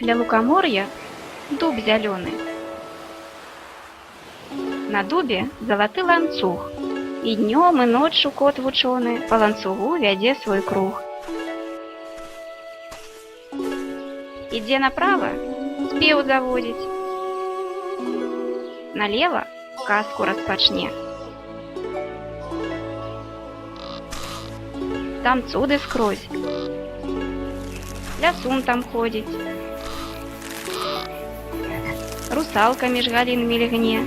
Ля лукоморья дуб зялёны. На дубе залаты ланцуг, і днём і ноччу кот вучоны па ланцугу вядзе свой круг. Ідзе направа, спеў заводзіць, налева казку распачне. Там цуды скрозь, лясун там ходзіць, русалка між галін мільгне.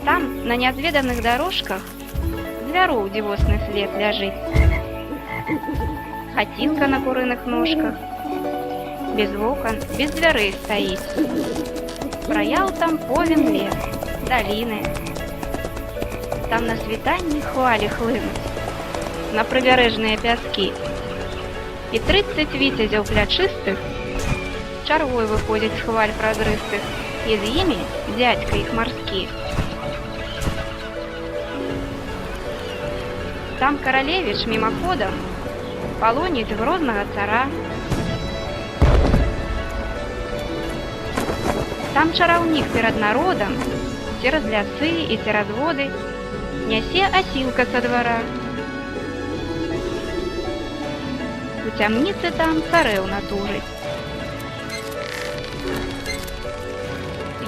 Там на нязведаных дарожках звяроў дзівосны след ляжыць. Хацінка на курыных ножках, без вокон, без дзвярэй стаіць. Праяў там повен лес, даліны. Там на світанні хвалі хлынуць на прыбярэжныя пяскі. І 30 віцязяў плячыстых чаргой выходзяць з хваль празрыстых, і з імі дзядзька іх марскі. Там каралевіч мімаходам палоніць грознага цара. Там чараўнік перад народам цераз лясы і цераз воды нясе асілка са двара. У цямніцы там царэўна тужыць.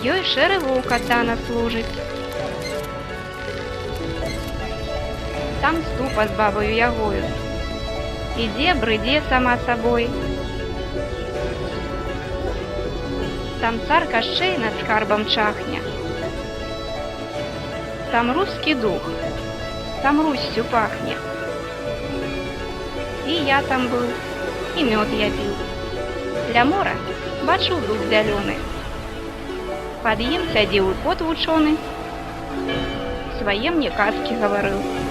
Ёй шэры воўк атана служыць. Там ступа з бабаю ягою ідзе, брыдзе сама сабой. Там цар Кашчэй над скарбам чахне. Там рускі дух, там руссю пахне. І я там быў, і мёд я піў. Ля мора бачу дуб зялёны. Пад ім сядзеў і кот вучоны, свае мне казкі гаварыў.